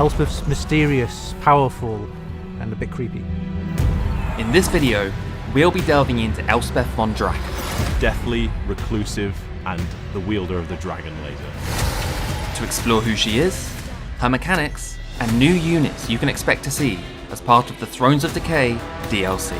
Elspeth's mysterious, powerful, and a bit creepy. In this video, we'll be delving into Elspeth von Draken. Deathly, reclusive, and the wielder of the dragon laser. To explore who she is, her mechanics, and new units you can expect to see as part of the Thrones of Decay DLC.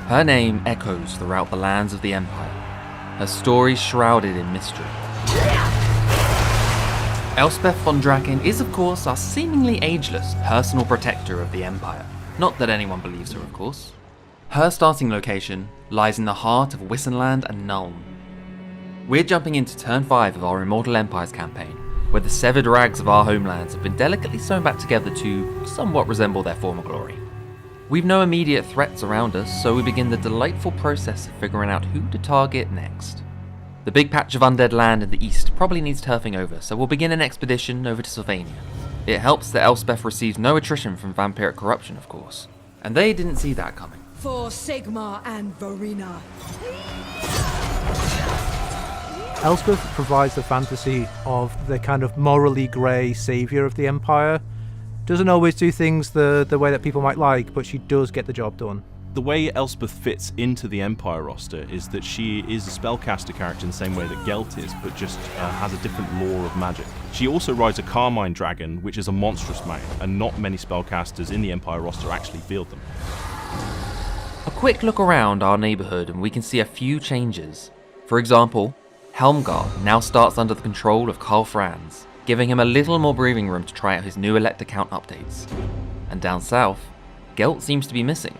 Her name echoes throughout the lands of the Empire, her story shrouded in mystery. Elspeth von Draken is of course our seemingly ageless personal protector of the Empire. Not that anyone believes her, of course. Her starting location lies in the heart of Wissenland and Nuln. We're jumping into turn 5 of our Immortal Empires campaign, where the severed rags of our homelands have been delicately sewn back together to somewhat resemble their former glory. We've no immediate threats around us, so we begin the delightful process of figuring out who to target next. The big patch of undead land in the east probably needs turfing over, so we'll begin an expedition over to Sylvania. It helps that Elspeth receives no attrition from vampiric corruption, of course. And they didn't see that coming. For Sigmar and Verena. Elspeth provides the fantasy of the kind of morally grey saviour of the Empire. Doesn't always do things the way that people might like, but she does get the job done. The way Elspeth fits into the Empire roster is that she is a spellcaster character in the same way that Gelt is, but just has a different lore of magic. She also rides a Carmine Dragon, which is a monstrous mount, and not many spellcasters in the Empire roster actually field them. A quick look around our neighbourhood and we can see a few changes. For example, Helmgard now starts under the control of Karl Franz, giving him a little more breathing room to try out his new Elect account updates. And down south, Gelt seems to be missing.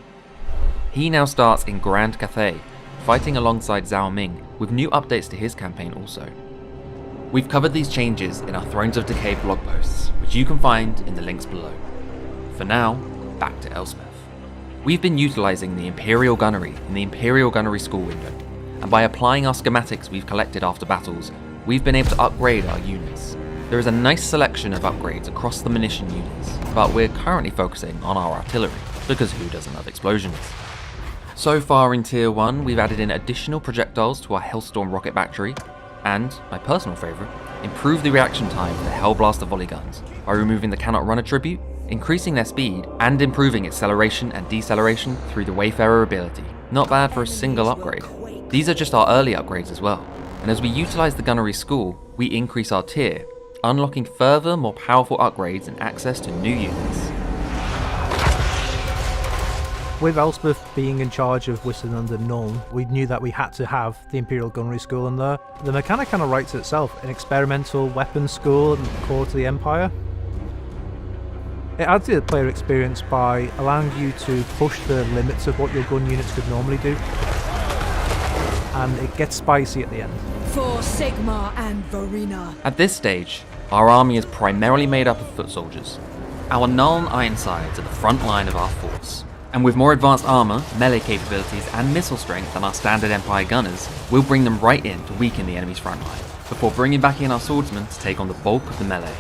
He now starts in Grand Cathay, fighting alongside Zhao Ming, with new updates to his campaign also. We've covered these changes in our Thrones of Decay blog posts, which you can find in the links below. For now, back to Elspeth. We've been utilising the Imperial Gunnery in the Imperial Gunnery school window, and by applying our schematics we've collected after battles, we've been able to upgrade our units. There is a nice selection of upgrades across the munition units, but we're currently focusing on our artillery, because who doesn't love explosions? So far in Tier 1, we've added in additional projectiles to our Hellstorm rocket battery, and, my personal favourite, improved the reaction time for the Hellblaster volley guns by removing the cannot run attribute, increasing their speed, and improving acceleration and deceleration through the Wayfarer ability. Not bad for a single upgrade. These are just our early upgrades as well, and as we utilise the Gunnery School, we increase our tier, unlocking further, more powerful upgrades and access to new units. With Elspeth being in charge of Wissenland and Nuln, we knew that we had to have the Imperial Gunnery School in there. The mechanic kind of writes itself, an experimental weapons school and core to the Empire. It adds to the player experience by allowing you to push the limits of what your gun units could normally do. And it gets spicy at the end. For Sigmar and Verena. At this stage, our army is primarily made up of foot soldiers. Our Nuln Ironsides are the front line of our force. And with more advanced armour, melee capabilities and missile strength than our standard Empire gunners, we'll bring them right in to weaken the enemy's front line, before bringing back in our swordsmen to take on the bulk of the melee.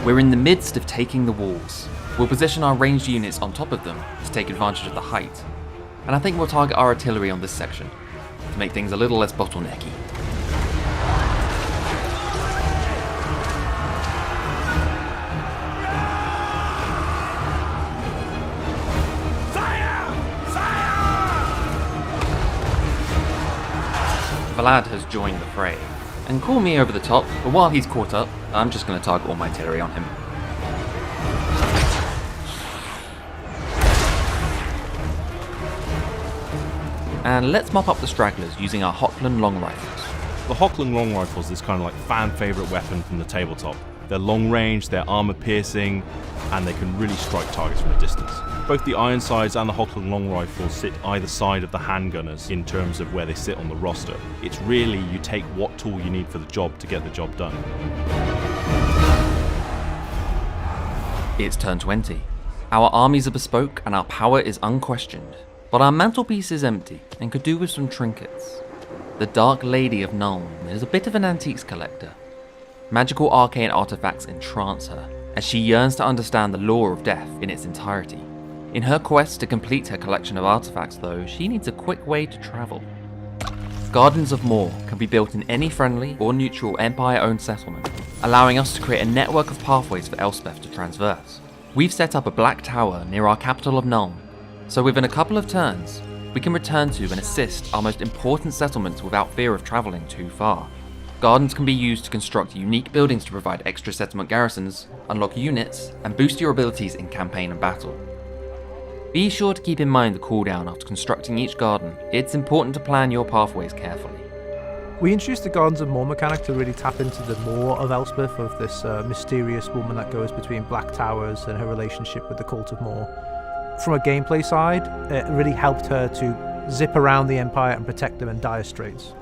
We're in the midst of taking the walls. We'll position our ranged units on top of them to take advantage of the height. And I think we'll target our artillery on this section, to make things a little less bottlenecky. Vlad has joined the fray, and call me over the top, but while he's caught up, I'm just going to target all my artillery on him. And let's mop up the stragglers using our Hochland long rifles. The Hochland long rifles is kind of like fan favourite weapon from the tabletop. They're long range, they're armour piercing, and they can really strike targets from a distance. Both the Ironsides and the Hochland long rifles sit either side of the handgunners in terms of where they sit on the roster. It's really you take what tool you need for the job to get the job done. It's turn 20. Our armies are bespoke and our power is unquestioned, but our mantelpiece is empty and could do with some trinkets. The Dark Lady of Nuln is a bit of an antiques collector. Magical arcane artifacts entrance her, as she yearns to understand the lore of death in its entirety. In her quest to complete her collection of artifacts though, she needs a quick way to travel. Gardens of Morr can be built in any friendly or neutral Empire-owned settlement, allowing us to create a network of pathways for Elspeth to traverse. We've set up a black tower near our capital of Nuln, so within a couple of turns, we can return to and assist our most important settlements without fear of travelling too far. Gardens can be used to construct unique buildings to provide extra settlement garrisons, unlock units, and boost your abilities in campaign and battle. Be sure to keep in mind the cooldown after constructing each garden. It's important to plan your pathways carefully. We introduced the Gardens of Morr mechanic to really tap into the lore of Elspeth, of this mysterious woman that goes between Black Towers and her relationship with the Cult of Morr. From a gameplay side, it really helped her to zip around the Empire and protect them in dire straits.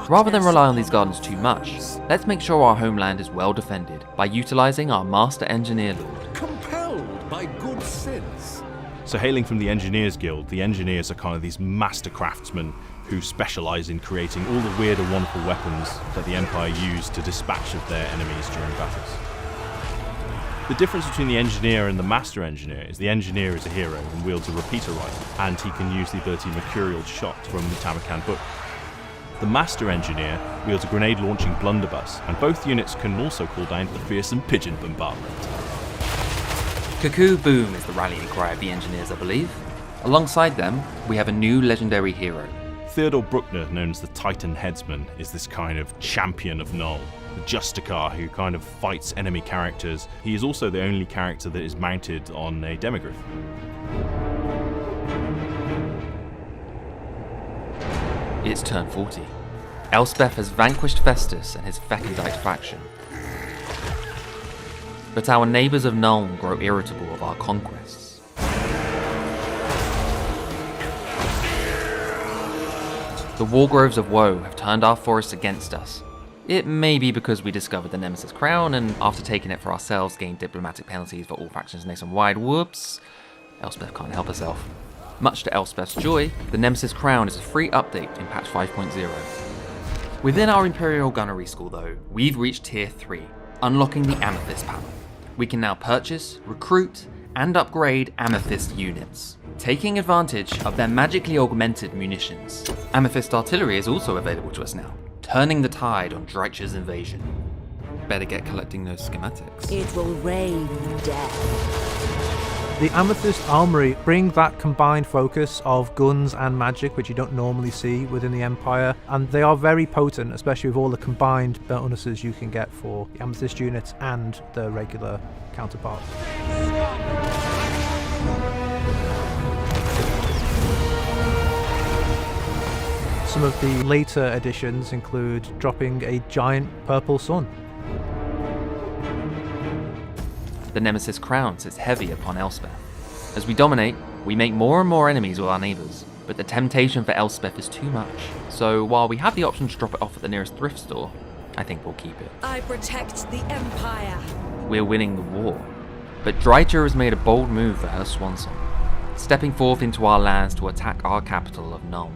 Rather than rely on these gardens too much, let's make sure our homeland is well defended by utilising our Master Engineer Lord. Compelled by good sense. So hailing from the Engineers Guild, the Engineers are kind of these master craftsmen who specialise in creating all the weird and wonderful weapons that the Empire use to dispatch of their enemies during battles. The difference between the Engineer and the Master Engineer is the Engineer is a hero and wields a repeater rifle, and he can use the ability Mercurial Shot from the Tamarkan book. The Master Engineer wields a grenade-launching blunderbuss, and both units can also call down the fearsome pigeon bombardment. Cuckoo Boom is the rallying cry of the Engineers, I believe. Alongside them, we have a new legendary hero. Theodore Bruckner, known as the Titan Headsman, is this kind of champion of Nuln, the Justicar who kind of fights enemy characters. He is also the only character that is mounted on a demigryph. It's turn 40. Elspeth has vanquished Festus and his Fecundite faction. But our neighbours of Nuln grow irritable of our conquests. The Wargroves of Woe have turned our forests against us. It may be because we discovered the Nemesis crown and after taking it for ourselves gained diplomatic penalties for all factions nationwide. Whoops. Elspeth can't help herself. Much to Elspeth's joy, the Nemesis crown is a free update in patch 5.0. Within our Imperial Gunnery school though, we've reached tier 3, unlocking the Amethyst panel. We can now purchase, recruit, and upgrade Amethyst units, taking advantage of their magically augmented munitions. Amethyst artillery is also available to us now, turning the tide on Dreicher's invasion. Better get collecting those schematics. It will rain death. The Amethyst Armory bring that combined focus of guns and magic, which you don't normally see within the Empire, and they are very potent, especially with all the combined bonuses you can get for the Amethyst units and the regular counterparts. Some of the later additions include dropping a giant purple sun. The Nemesis crown sits heavy upon Elspeth. As we dominate, we make more and more enemies with our neighbours, but the temptation for Elspeth is too much. So while we have the option to drop it off at the nearest thrift store, I think we'll keep it. I protect the Empire. We're winning the war. But Dreicher has made a bold move for her swan song, stepping forth into our lands to attack our capital of Nuln.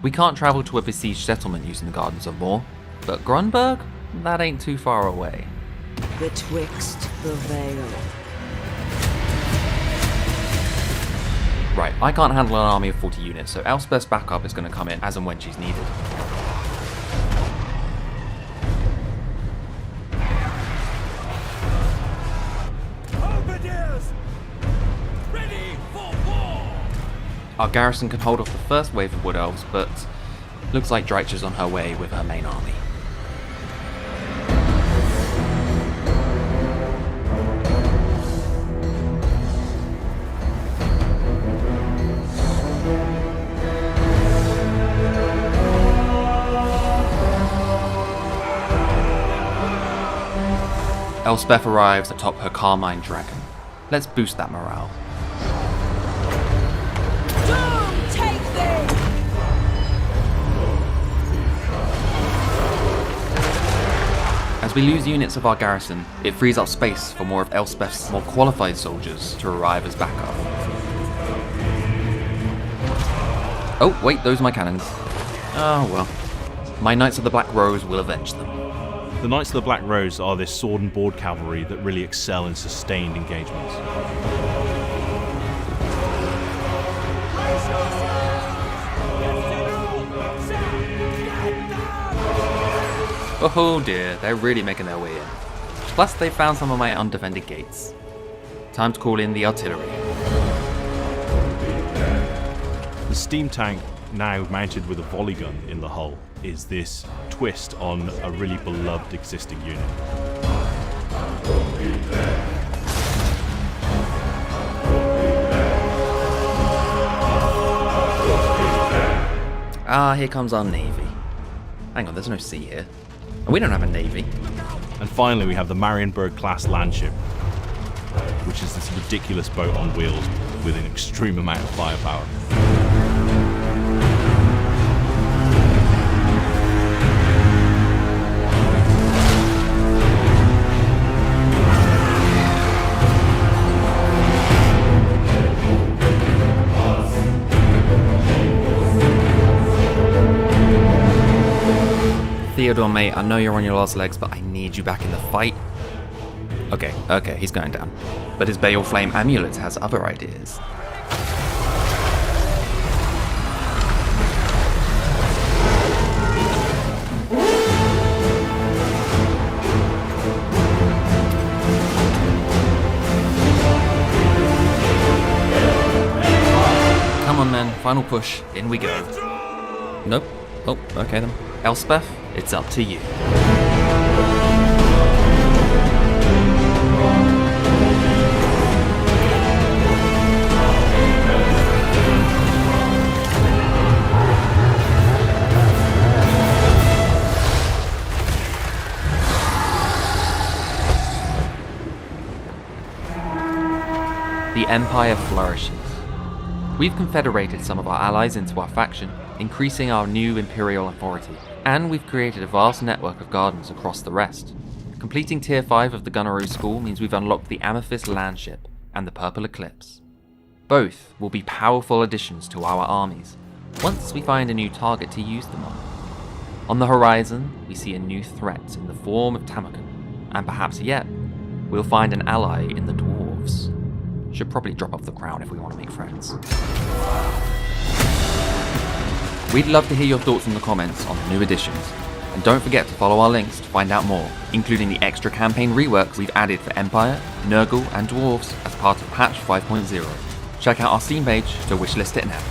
We can't travel to a besieged settlement using the Gardens of Morr, but Grunberg? That ain't too far away. Betwixt the veil. Right, I can't handle an army of 40 units, so Elspeth's backup is going to come in as and when she's needed. Bombardiers! Ready for war! Our garrison can hold off the first wave of Wood Elves, but looks like Dreicher's on her way with her main army. Elspeth arrives atop her Carmine Dragon. Let's boost that morale. Don't take this! As we lose units of our garrison, it frees up space for more of Elspeth's more qualified soldiers to arrive as backup. Oh wait, those are my cannons. Oh well. My Knights of the Black Rose will avenge them. The Knights of the Black Rose are this sword and board cavalry that really excel in sustained engagements. Oh dear, they're really making their way in. Plus they found some of my undefended gates. Time to call in the artillery. The steam tank, now mounted with a volley gun in the hull, is this twist on a really beloved existing unit. Ah, here comes our navy. Hang on, there's no sea here. And we don't have a navy. And finally we have the Marienburg-class landship, which is this ridiculous boat on wheels with an extreme amount of firepower. Theodore, mate, I know you're on your last legs, but I need you back in the fight. Okay, he's going down. But his Bale Flame amulet has other ideas. Come on, men, final push. In we go. Nope. Oh, okay then. Elspeth, it's up to you. The Empire flourishes. We've confederated some of our allies into our faction, increasing our new Imperial authority, and we've created a vast network of gardens across the rest. Completing Tier 5 of the Gunnery School means we've unlocked the Amethyst landship and the Purple Eclipse. Both will be powerful additions to our armies, once we find a new target to use them on. On the horizon, we see a new threat in the form of Tamarkan, and perhaps yet, we'll find an ally in the dwarves. Should probably drop off the crown if we want to make friends. We'd love to hear your thoughts in the comments on the new additions, and don't forget to follow our links to find out more, including the extra campaign reworks we've added for Empire, Nurgle and Dwarves as part of patch 5.0. Check out our Steam page to wishlist it now.